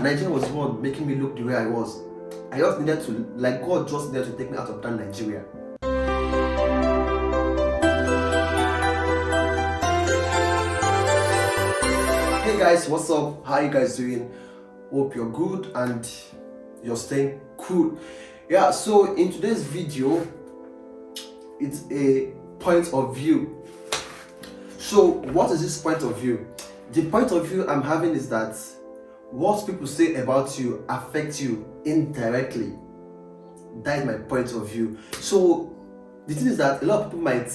Nigeria was the one making me look the way I was. I just needed to, like, God just needed to take me out of that Nigeria. Hey guys, what's up? How you guys doing? Hope you're good and you're staying cool. Yeah, so in today's video, it's a point of view. So what is this point of view? The point of view I'm having is that what people say about you affect you indirectly. That is my point of view. So the thing is that a lot of people might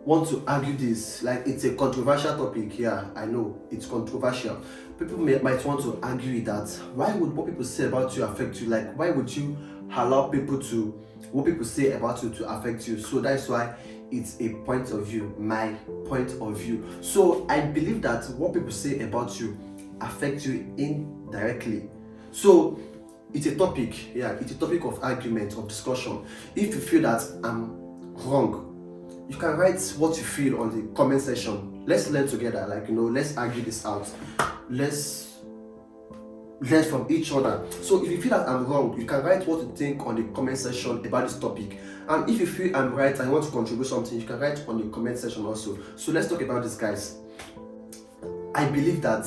want to argue this, like it's a controversial topic. Yeah, I know it's controversial. People might want to argue that why would what people say about you affect you? Like, why would you allow people to what people say about you to affect you? So that's why it's a point of view, my point of view. So I believe that what people say about you affect you indirectly. So it's a topic, yeah, it's a topic of argument, of discussion. If you feel that I'm wrong, you can write what you feel on the comment section. Let's learn together, like, let's argue this out. Let's learn from each other. So if you feel that I'm wrong, you can write what you think on the comment section about this topic. And if you feel I'm right and you want to contribute something, you can write on the comment section also. So let's talk about this, guys. I believe that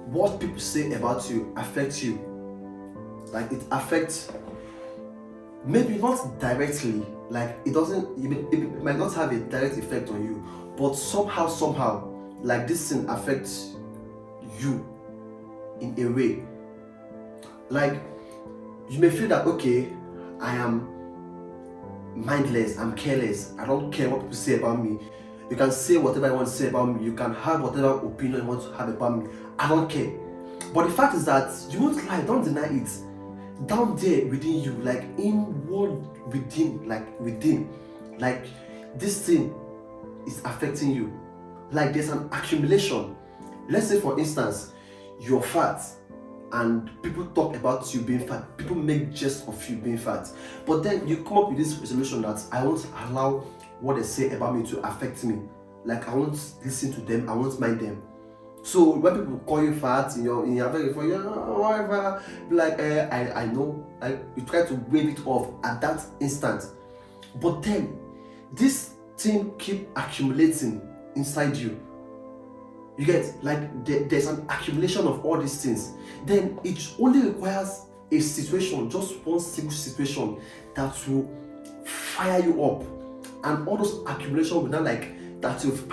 what people say about you affects you. Like, it affects, maybe not directly, like it might not have a direct effect on you, but somehow, like this thing affects you in a way. Like, you may feel that, okay, I am mindless, I'm careless, I don't care what people say about me. You can say whatever you want to say about me, you can have whatever opinion you want to have about me, I don't care. But the fact is that you won't lie, don't deny it. Down there within you, like inward within, like this thing is affecting you. Like, there's an accumulation. Let's say, for instance, you're fat and people talk about you being fat, people make jest of you being fat, but then you come up with this resolution that I won't allow what they say about me to affect me. Like, I won't listen to them, I won't mind them. So when people call you fat in your very for whatever, like I know, like, you try to wave it off at that instant, but then this thing keep accumulating inside you. You get, like, there's an accumulation of all these things. Then it only requires a situation, just one single situation, that will fire you up, and all those accumulation will not, like, that you've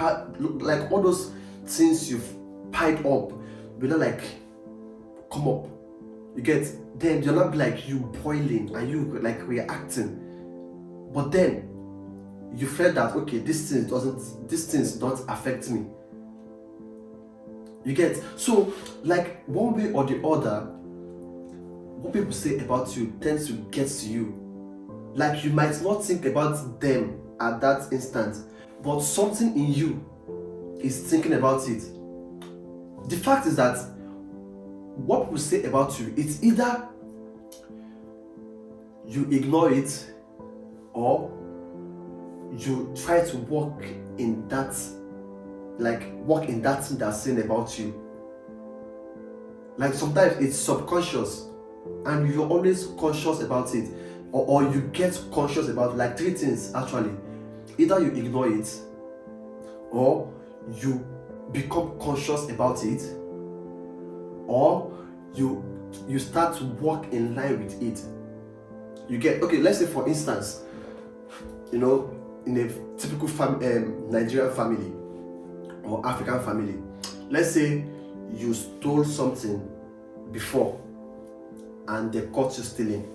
like all those things you've piled up will not, like, come up. You get, then you're not like you boiling and you like reacting, but then you feel that, okay, these things don't affect me. You get, so like one way or the other, what people say about you tends to get to you. Like, you might not think about them at that instant, but something in you is thinking about it. The fact is that what people say about you, it's either you ignore it or you try to work in that thing they're saying about you. Like, sometimes it's subconscious and you're always conscious about it, or you get conscious about, like, three things actually. Either you ignore it, or you become conscious about it, or you start to walk in line with it. You get, okay, let's say, for instance, in a typical Nigerian family or African family, let's say you stole something before and they caught you stealing.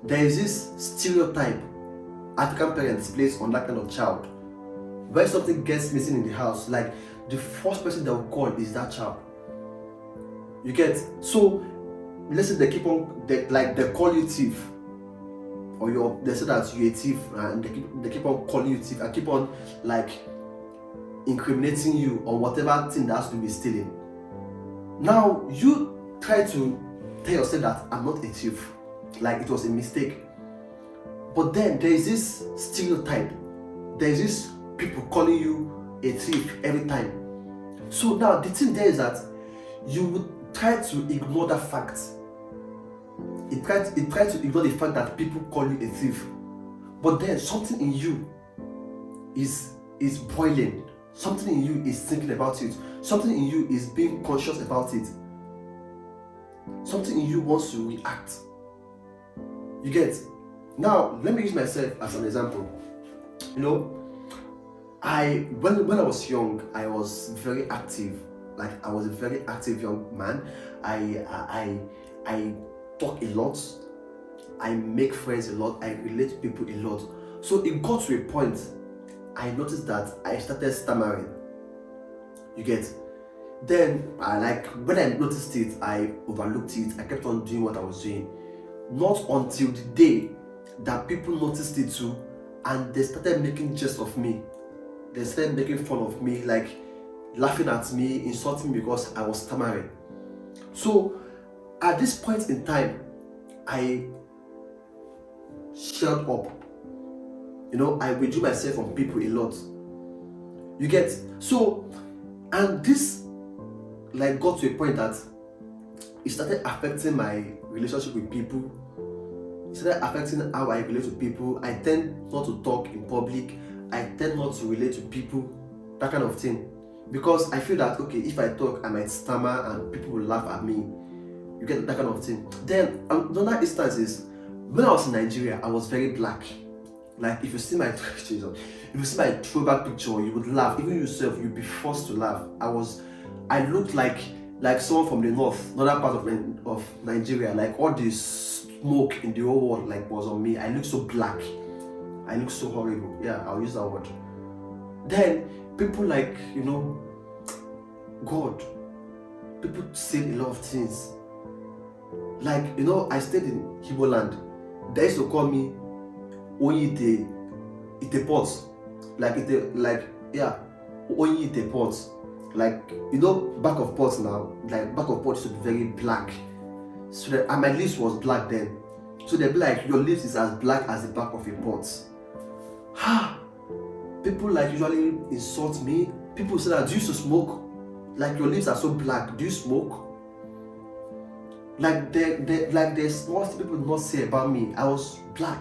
There is this stereotype African parents place on that kind of child. When something gets missing in the house, like, the first person they will call is that child. You get, so let's say they call you thief, or they say that you're a thief, and they keep on calling you thief and keep on, like, incriminating you on whatever thing that has to be stealing. Now you try to tell yourself that I'm not a thief, like it was a mistake. But then there is this stereotype, there is this people calling you a thief every time. So now the thing there is that you would tried to ignore that fact. It tried to ignore the fact that people call you a thief. But then something in you is boiling. Something in you is thinking about it. Something in you is being conscious about it. Something in you wants to react. You get? Now, let me use myself as an example. You know, when I was young, I was very active. Like, I was a very active young man. I talk a lot. I make friends a lot. I relate to people a lot. So it got to a point, I noticed that I started stammering. You get? Then, when I noticed it, I overlooked it. I kept on doing what I was doing. Not until the day that people noticed it too, and they started making jest of me. They started making fun of me, like laughing at me, insulting me because I was stammering. So, at this point in time, I shut up. You know, I withdrew myself from people a lot. You get? So, and this got to a point that it started affecting my relationship with people. It started affecting how I relate to people. I tend not to talk in public. I tend not to relate to people, that kind of thing. Because I feel that, okay, if I talk, I might stammer and people will laugh at me. You get that kind of thing. Then, another instance is, when I was in Nigeria, I was very black. Like, if you see my throwback picture, you would laugh. Even yourself, you'd be forced to laugh. I looked like someone from the north, another part of Nigeria. Like, all this smoke in the whole world was on me. I looked so black. I looked so horrible. Yeah, I'll use that word. Then people God. People said a lot of things. I stayed in Igbo land. They used to call me Onyi ite pot. Onyi ite pot. Back of pots now, back of pots should be very black. So that, and my lips was black then. So they'd be like, your lips is as black as the back of a pot. People usually insult me. People say that, do you used to smoke? Your lips are so black, do you smoke? There's what people not say about me. I was black.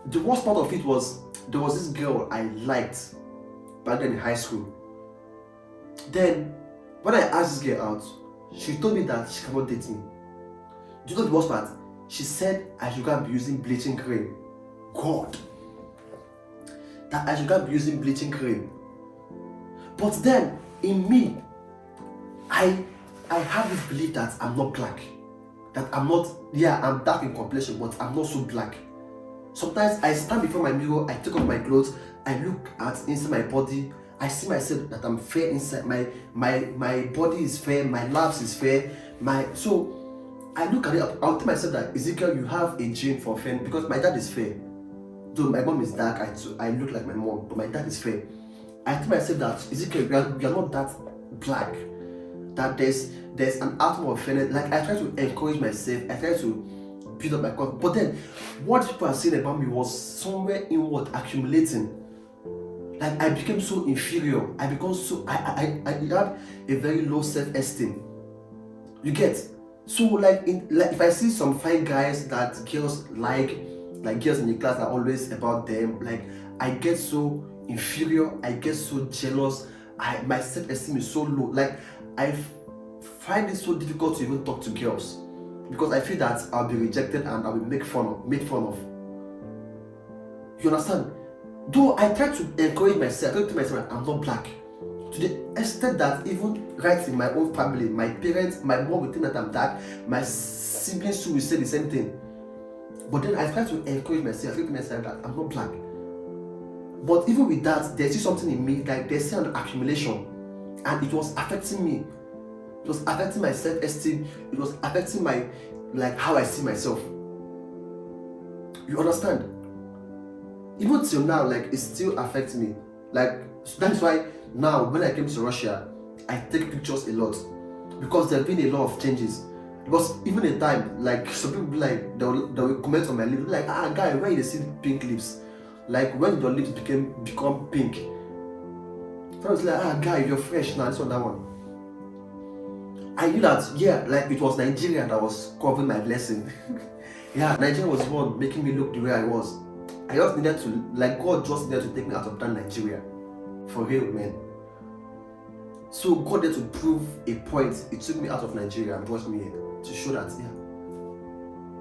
The worst part of it was, there was this girl I liked back then in high school. Then, when I asked this girl out, she told me that she cannot date me. Do you know the worst part? She said I should go and be using bleaching cream. God. That I should go and be using bleaching cream. But then, in me, I have this belief that I'm not black. That I'm not, I'm dark in complexion, but I'm not so black. Sometimes I stand before my mirror, I take off my clothes, I look at inside my body, I see myself that I'm fair inside. My body is fair, my labs is fair. So I look at it, I'll tell myself that, Ezekiel, you have a gene for fair, because my dad is fair. Though my mom is dark, I look like my mom, but my dad is fair. I tell myself that, Ezekiel, we are not that black. That there's an atom of fairness. I try to encourage myself, I try to build up my confidence. But then, what people are saying about me was somewhere inward accumulating. I became so inferior. I had a very low self-esteem. You get? So if I see some fine guys that girls girls in the class are always about them, I get so inferior, I get so jealous, my self-esteem is so low. I find it so difficult to even talk to girls, because I feel that I'll be rejected and I'll be made fun of. You understand? Though I try to encourage myself, I tell myself I'm not black. To the extent that even right in my own family, my parents, my mom will think that I'm dark, my siblings too will say the same thing. But then I try to encourage myself, I tell myself that I'm not black. But even with that, there's still something in me, there's still an accumulation. And it was affecting me. It was affecting my self-esteem. It was affecting my, how I see myself. You understand? Even till now, it still affects me. That's why now, when I came to Russia, I take pictures a lot. Because there have been a lot of changes. Because even a time, some people be they will comment on my lips, guy, why you see pink lips? When your lips become pink. So I was guy, you're fresh now, this one, that one. I knew that, yeah, like it was Nigeria that was covering my blessing. Yeah, Nigeria was the one making me look the way I was. I just needed to, like, God just needed to take me out of that Nigeria. For real, man. So God had to prove a point. It took me out of Nigeria and brought me here to show that, yeah.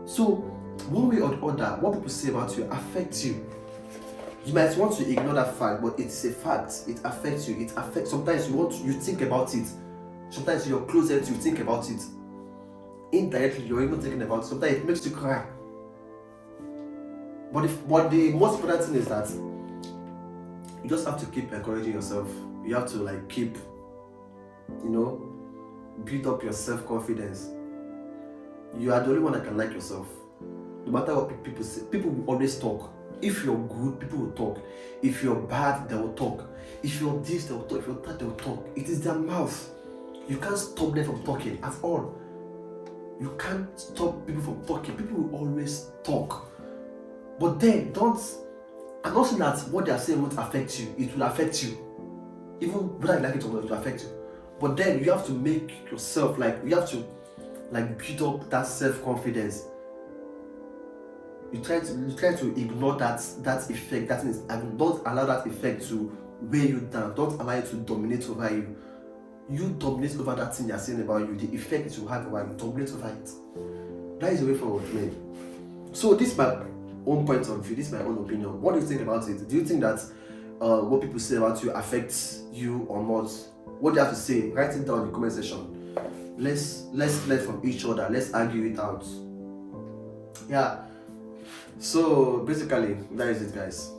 So, one way or the other, what people say about you affects you. You might want to ignore that fact, but it's a fact. It affects you. It affects. Sometimes you think about it. Sometimes you're closer to you think about it. Indirectly, you're even thinking about it. Sometimes it makes you cry. But the most important thing is that you just have to keep encouraging yourself. You have to like keep, build up your self-confidence. You are the only one that can like yourself. No matter what people say, people will always talk. If you're good, people will talk. If you're bad, they will talk. If you're this, they will talk. If you're that, they will talk. It is their mouth. You can't stop them from talking at all. You can't stop people from talking. People will always talk. But then, I'm not saying that what they are saying won't affect you. It will affect you. Even whether you like it or not, it will affect you. But then you have to make yourself, you have to build up that self-confidence. You try to ignore that effect, that is, and don't allow that effect to weigh you down. Don't allow it to dominate over you. You dominate over that thing they are saying about you. The effect it will have over you, dominate over it. That is the way forward, man. So this is my own point of view. This is my own opinion. What do you think about it? Do you think that what people say about you affects you or not? What do you have to say? Write it down in the comment section. Let's learn from each other. Let's argue it out. Yeah. So basically, that is it, guys.